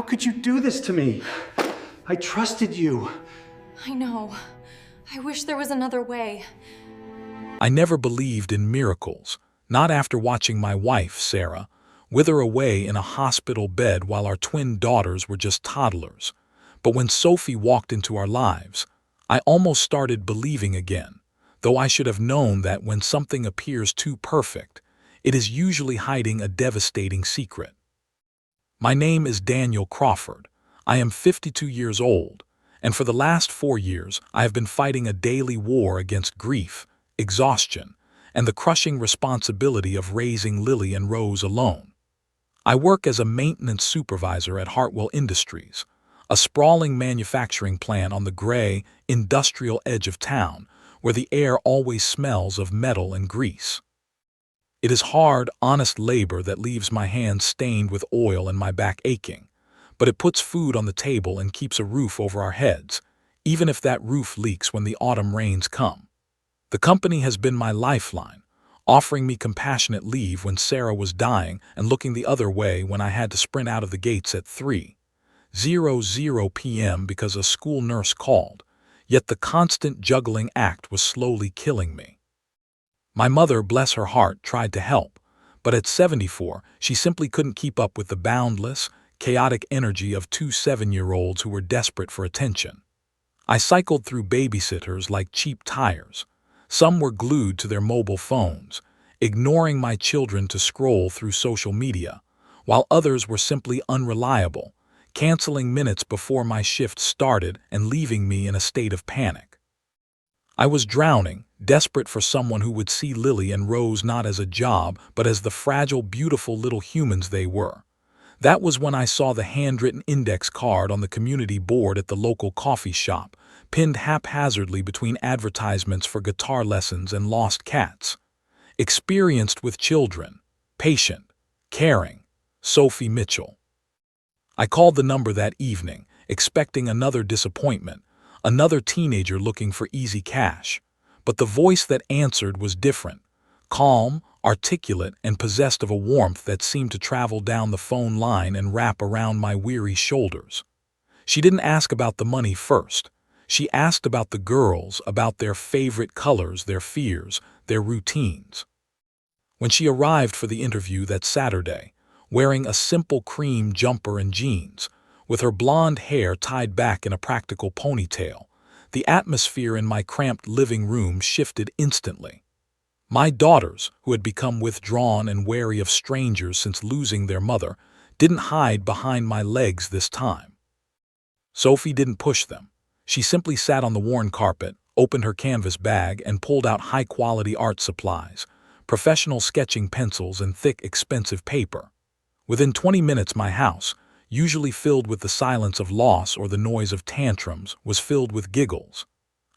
How could you do this to me? I trusted you. I know. I wish there was another way. I never believed in miracles, not after watching my wife, Sarah, wither away in a hospital bed while our twin daughters were just toddlers. But when Sophie walked into our lives, I almost started believing again, though I should have known that when something appears too perfect, it is usually hiding a devastating secret. My name is Daniel Crawford. I am 52 years old, and for the last 4 years I have been fighting a daily war against grief, exhaustion, and the crushing responsibility of raising Lily and Rose alone. I work as a maintenance supervisor at Hartwell Industries, a sprawling manufacturing plant on the gray, industrial edge of town, where the air always smells of metal and grease. It is hard, honest labor that leaves my hands stained with oil and my back aching, but it puts food on the table and keeps a roof over our heads, even if that roof leaks when the autumn rains come. The company has been my lifeline, offering me compassionate leave when Sarah was dying and looking the other way when I had to sprint out of the gates at 3:00 p.m. because a school nurse called, yet the constant juggling act was slowly killing me. My mother, bless her heart, tried to help, but at 74, she simply couldn't keep up with the boundless, chaotic energy of 2 7-year-olds who were desperate for attention. I cycled through babysitters like cheap tires. Some were glued to their mobile phones, ignoring my children to scroll through social media, while others were simply unreliable, canceling minutes before my shift started and leaving me in a state of panic. I was drowning, desperate for someone who would see Lily and Rose not as a job, but as the fragile, beautiful little humans they were. That was when I saw the handwritten index card on the community board at the local coffee shop, pinned haphazardly between advertisements for guitar lessons and lost cats. Experienced with children, patient, caring, Sophie Mitchell. I called the number that evening, expecting another disappointment, another teenager looking for easy cash. But the voice that answered was different, calm, articulate, and possessed of a warmth that seemed to travel down the phone line and wrap around my weary shoulders. She didn't ask about the money first. She asked about the girls, about their favorite colors, their fears, their routines. When she arrived for the interview that Saturday, wearing a simple cream jumper and jeans, with her blonde hair tied back in a practical ponytail, the atmosphere in my cramped living room shifted instantly. My daughters, who had become withdrawn and wary of strangers since losing their mother, didn't hide behind my legs this time. Sophie didn't push them. She simply sat on the worn carpet, opened her canvas bag, and pulled out high-quality art supplies, professional sketching pencils, and thick, expensive paper. Within 20 minutes, my house, usually filled with the silence of loss or the noise of tantrums, was filled with giggles.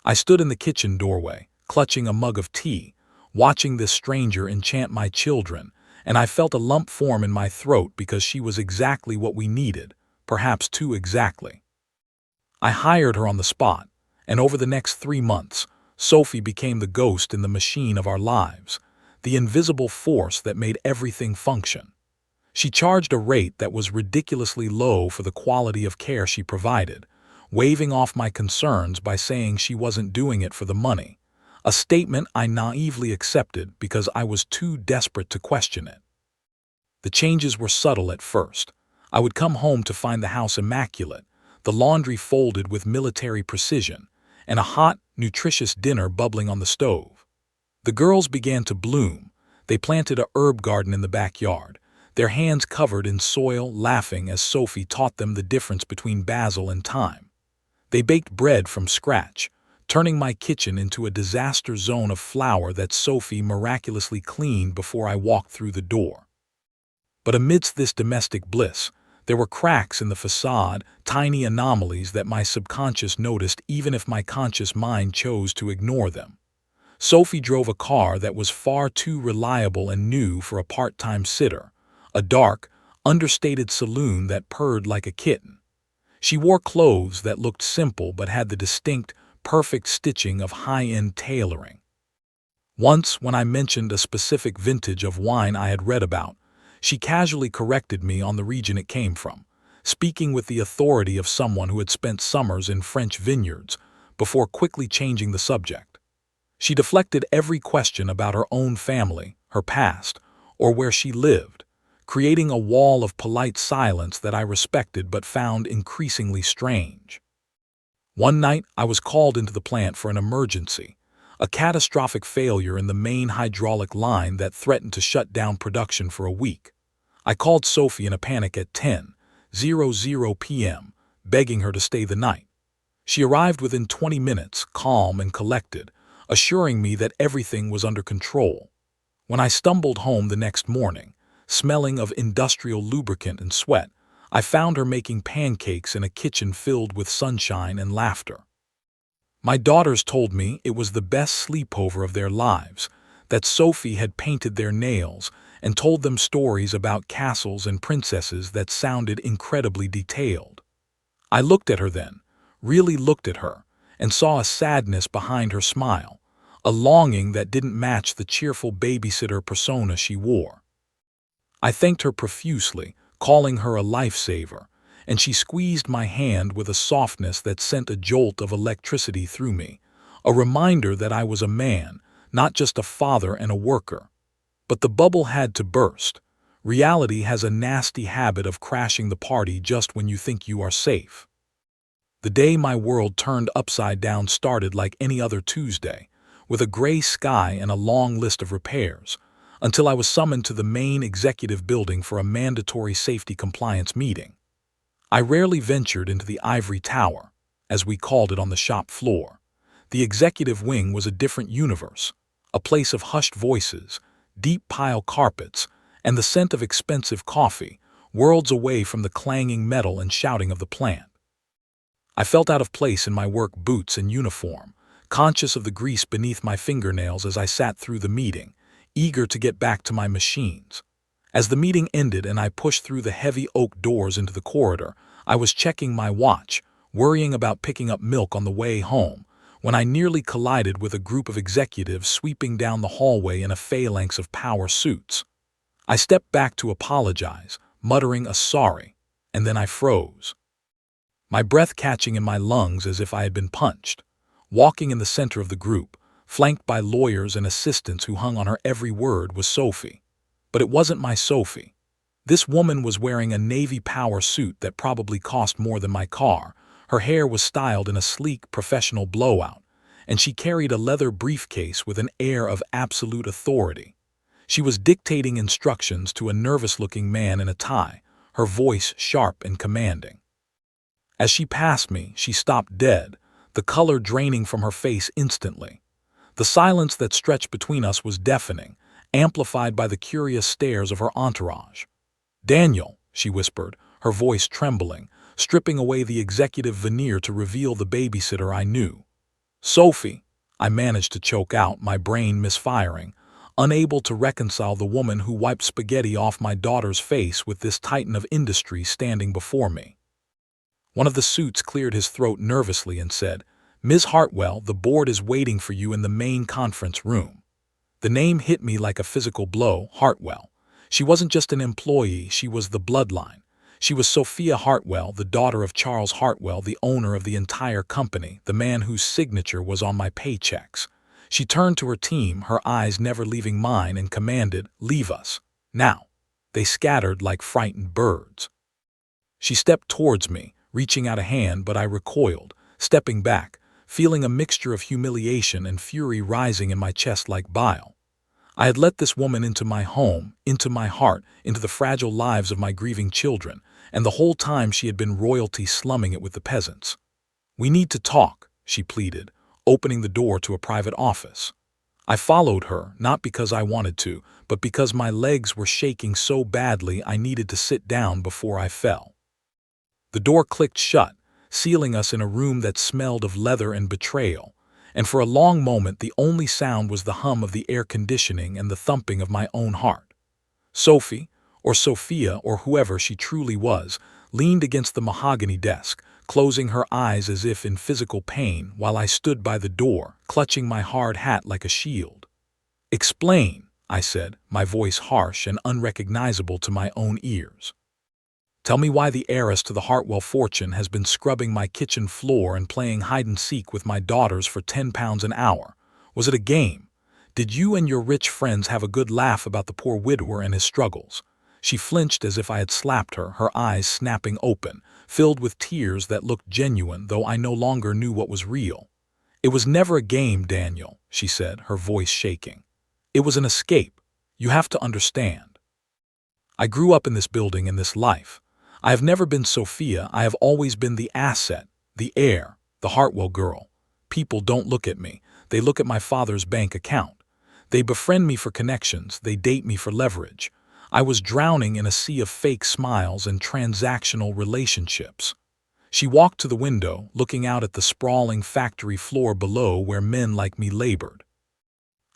I stood in the kitchen doorway, clutching a mug of tea, watching this stranger enchant my children, and I felt a lump form in my throat because she was exactly what we needed, perhaps too exactly. I hired her on the spot, and over the next 3 months, Sophie became the ghost in the machine of our lives, the invisible force that made everything function. She charged a rate that was ridiculously low for the quality of care she provided, waving off my concerns by saying she wasn't doing it for the money, a statement I naively accepted because I was too desperate to question it. The changes were subtle at first. I would come home to find the house immaculate, the laundry folded with military precision, and a hot, nutritious dinner bubbling on the stove. The girls began to bloom. They planted a herb garden in the backyard, their hands covered in soil, laughing as Sophie taught them the difference between basil and thyme. They baked bread from scratch, turning my kitchen into a disaster zone of flour that Sophie miraculously cleaned before I walked through the door. But amidst this domestic bliss, there were cracks in the facade, tiny anomalies that my subconscious noticed even if my conscious mind chose to ignore them. Sophie drove a car that was far too reliable and new for a part-time sitter, a dark, understated saloon that purred like a kitten. She wore clothes that looked simple but had the distinct, perfect stitching of high-end tailoring. Once, when I mentioned a specific vintage of wine I had read about, she casually corrected me on the region it came from, speaking with the authority of someone who had spent summers in French vineyards, before quickly changing the subject. She deflected every question about her own family, her past, or where she lived, creating a wall of polite silence that I respected but found increasingly strange. One night, I was called into the plant for an emergency, a catastrophic failure in the main hydraulic line that threatened to shut down production for a week. I called Sophie in a panic at 10:00 p.m., begging her to stay the night. She arrived within 20 minutes, calm and collected, assuring me that everything was under control. When I stumbled home the next morning, smelling of industrial lubricant and sweat, I found her making pancakes in a kitchen filled with sunshine and laughter. My daughters told me it was the best sleepover of their lives, that Sophie had painted their nails and told them stories about castles and princesses that sounded incredibly detailed. I looked at her then, really looked at her, and saw a sadness behind her smile, a longing that didn't match the cheerful babysitter persona she wore. I thanked her profusely, calling her a lifesaver, and she squeezed my hand with a softness that sent a jolt of electricity through me, a reminder that I was a man, not just a father and a worker. But the bubble had to burst. Reality has a nasty habit of crashing the party just when you think you are safe. The day my world turned upside down started like any other Tuesday, with a gray sky and a long list of repairs, until I was summoned to the main executive building for a mandatory safety compliance meeting. I rarely ventured into the ivory tower, as we called it on the shop floor. The executive wing was a different universe, a place of hushed voices, deep pile carpets, and the scent of expensive coffee, worlds away from the clanging metal and shouting of the plant. I felt out of place in my work boots and uniform, conscious of the grease beneath my fingernails as I sat through the meeting, eager to get back to my machines. As the meeting ended and I pushed through the heavy oak doors into the corridor, I was checking my watch, worrying about picking up milk on the way home, when I nearly collided with a group of executives sweeping down the hallway in a phalanx of power suits. I stepped back to apologize, muttering a sorry, and then I froze, my breath catching in my lungs as if I had been punched. Walking in the center of the group, flanked by lawyers and assistants who hung on her every word, was Sophie. But it wasn't my Sophie. This woman was wearing a navy power suit that probably cost more than my car. Her hair was styled in a sleek, professional blowout, and she carried a leather briefcase with an air of absolute authority. She was dictating instructions to a nervous-looking man in a tie, her voice sharp and commanding. As she passed me, she stopped dead, the color draining from her face instantly. The silence that stretched between us was deafening, amplified by the curious stares of her entourage. "Daniel," she whispered, her voice trembling, stripping away the executive veneer to reveal the babysitter I knew. "Sophie," I managed to choke out, my brain misfiring, unable to reconcile the woman who wiped spaghetti off my daughter's face with this titan of industry standing before me. One of the suits cleared his throat nervously and said, "Ms. Hartwell, the board is waiting for you in the main conference room." The name hit me like a physical blow, Hartwell. She wasn't just an employee, she was the bloodline. She was Sophia Hartwell, the daughter of Charles Hartwell, the owner of the entire company, the man whose signature was on my paychecks. She turned to her team, her eyes never leaving mine, and commanded, "Leave us. Now." They scattered like frightened birds. She stepped towards me, reaching out a hand, but I recoiled, stepping back, feeling a mixture of humiliation and fury rising in my chest like bile. I had let this woman into my home, into my heart, into the fragile lives of my grieving children, and the whole time she had been royalty slumming it with the peasants. "We need to talk," she pleaded, opening the door to a private office. I followed her, not because I wanted to, but because my legs were shaking so badly I needed to sit down before I fell. The door clicked shut, sealing us in a room that smelled of leather and betrayal, and for a long moment the only sound was the hum of the air conditioning and the thumping of my own heart. Sophie, or Sophia, or whoever she truly was, leaned against the mahogany desk, closing her eyes as if in physical pain while I stood by the door, clutching my hard hat like a shield. "Explain," I said, my voice harsh and unrecognizable to my own ears. Tell me why the heiress to the Hartwell fortune has been scrubbing my kitchen floor and playing hide-and-seek with my daughters for £10 an hour. Was it a game? Did you and your rich friends have a good laugh about the poor widower and his struggles? She flinched as if I had slapped her, her eyes snapping open, filled with tears that looked genuine, though I no longer knew what was real. It was never a game, Daniel, she said, her voice shaking. It was an escape. You have to understand. I grew up in this building and this life. I have never been Sophia. I have always been the asset, the heir, the Hartwell girl. People don't look at me. They look at my father's bank account. They befriend me for connections. They date me for leverage. I was drowning in a sea of fake smiles and transactional relationships. She walked to the window, looking out at the sprawling factory floor below where men like me labored.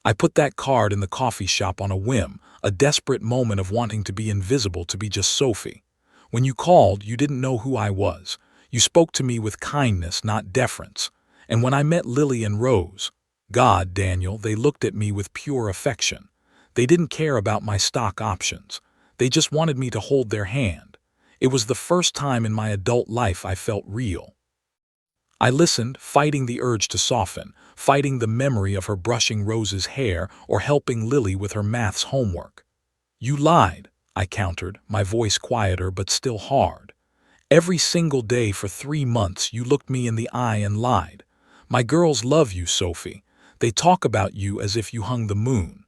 I put that card in the coffee shop on a whim, a desperate moment of wanting to be invisible, to be just Sophie. When you called, you didn't know who I was. You spoke to me with kindness, not deference. And when I met Lily and Rose, God, Daniel, they looked at me with pure affection. They didn't care about my stock options. They just wanted me to hold their hand. It was the first time in my adult life I felt real. I listened, fighting the urge to soften, fighting the memory of her brushing Rose's hair or helping Lily with her maths homework. You lied, I countered, my voice quieter but still hard. Every single day for 3 months you looked me in the eye and lied. My girls love you, Sophie. They talk about you as if you hung the moon.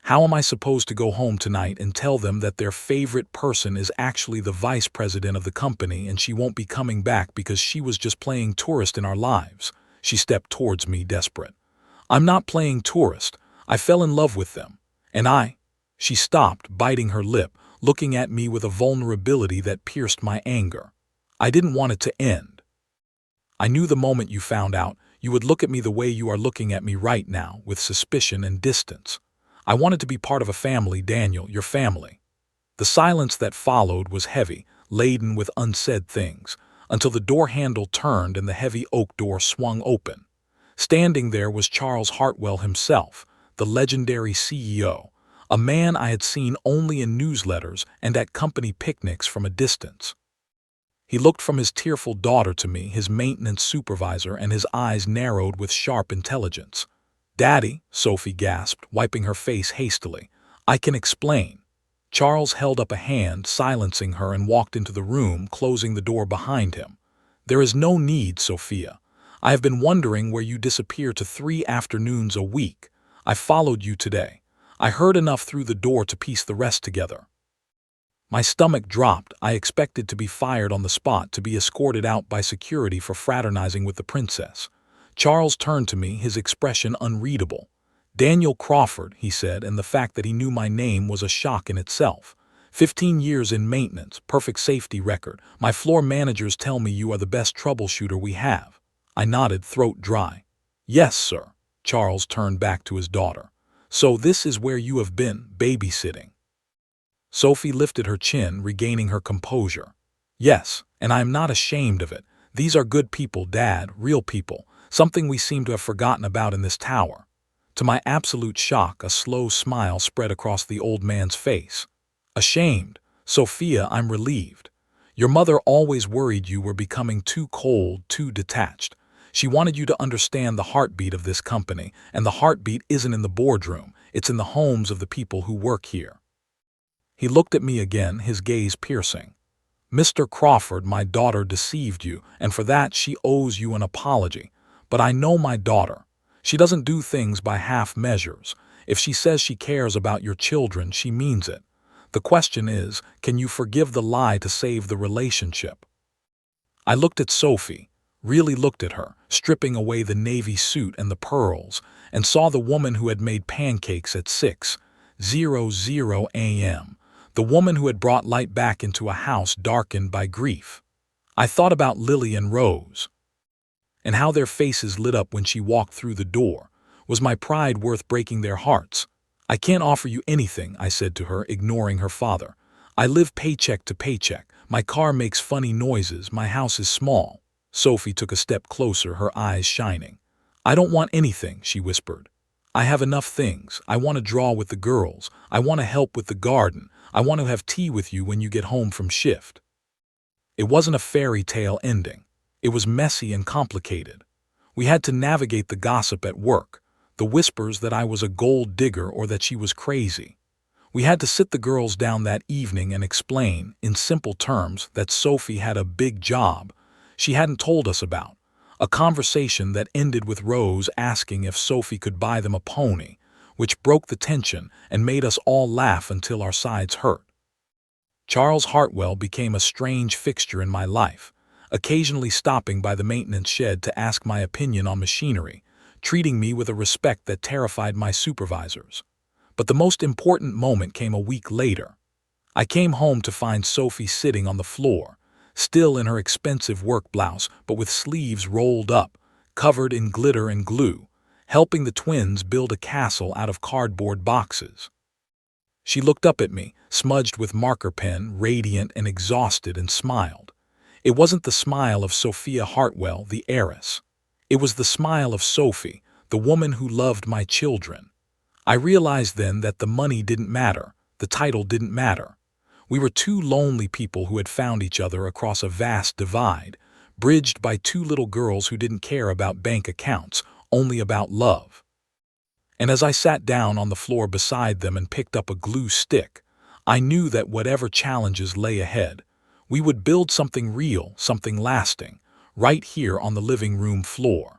How am I supposed to go home tonight and tell them that their favorite person is actually the vice president of the company and she won't be coming back because she was just playing tourist in our lives? She stepped towards me, desperate. I'm not playing tourist. I fell in love with them. And She stopped, biting her lip, looking at me with a vulnerability that pierced my anger. I didn't want it to end. I knew the moment you found out, you would look at me the way you are looking at me right now, with suspicion and distance. I wanted to be part of a family, Daniel, your family. The silence that followed was heavy, laden with unsaid things, until the door handle turned and the heavy oak door swung open. Standing there was Charles Hartwell himself, the legendary CEO, a man I had seen only in newsletters and at company picnics from a distance. He looked from his tearful daughter to me, his maintenance supervisor, and his eyes narrowed with sharp intelligence. Daddy, Sophie gasped, wiping her face hastily. I can explain. Charles held up a hand, silencing her, and walked into the room, closing the door behind him. There is no need, Sophia. I have been wondering where you disappear to 3 afternoons a week. I followed you today. I heard enough through the door to piece the rest together. My stomach dropped. I expected to be fired on the spot, to be escorted out by security for fraternizing with the princess. Charles turned to me, his expression unreadable. Daniel Crawford, he said, and the fact that he knew my name was a shock in itself. 15 years in maintenance, perfect safety record. My floor managers tell me you are the best troubleshooter we have. I nodded, throat dry. Yes, sir. Charles turned back to his daughter. So this is where you have been, babysitting. Sophie lifted her chin, regaining her composure. Yes, and I am not ashamed of it. These are good people, Dad, real people. Something we seem to have forgotten about in this tower. To my absolute shock, a slow smile spread across the old man's face. Ashamed? Sophia, I'm relieved. Your mother always worried you were becoming too cold, too detached. She wanted you to understand the heartbeat of this company, and the heartbeat isn't in the boardroom, it's in the homes of the people who work here. He looked at me again, his gaze piercing. Mr. Crawford, my daughter deceived you, and for that she owes you an apology. But I know my daughter. She doesn't do things by half measures. If she says she cares about your children, she means it. The question is, can you forgive the lie to save the relationship? I looked at Sophie, really looked at her, stripping away the navy suit and the pearls, and saw the woman who had made pancakes at 6:00 a.m., the woman who had brought light back into a house darkened by grief. I thought about Lily and Rose, and how their faces lit up when she walked through the door. Was my pride worth breaking their hearts? I can't offer you anything, I said to her, ignoring her father. I live paycheck to paycheck. My car makes funny noises. My house is small. Sophie took a step closer, her eyes shining. I don't want anything, she whispered. I have enough things. I want to draw with the girls. I want to help with the garden. I want to have tea with you when you get home from shift. It wasn't a fairy tale ending. It was messy and complicated. We had to navigate the gossip at work, the whispers that I was a gold digger or that she was crazy. We had to sit the girls down that evening and explain, in simple terms, that Sophie had a big job she hadn't told us about. A conversation that ended with Rose asking if Sophie could buy them a pony, which broke the tension and made us all laugh until our sides hurt. Charles Hartwell became a strange fixture in my life, occasionally stopping by the maintenance shed to ask my opinion on machinery, treating me with a respect that terrified my supervisors. But the most important moment came a week later. I came home to find Sophie sitting on the floor, still in her expensive work blouse but with sleeves rolled up, covered in glitter and glue, helping the twins build a castle out of cardboard boxes. She looked up at me, smudged with marker pen, radiant and exhausted, and smiled. It wasn't the smile of Sophia Hartwell, the heiress. It was the smile of Sophie, the woman who loved my children. I realized then that the money didn't matter, the title didn't matter. We were two lonely people who had found each other across a vast divide, bridged by two little girls who didn't care about bank accounts, only about love. And as I sat down on the floor beside them and picked up a glue stick, I knew that whatever challenges lay ahead, we would build something real, something lasting, right here on the living room floor.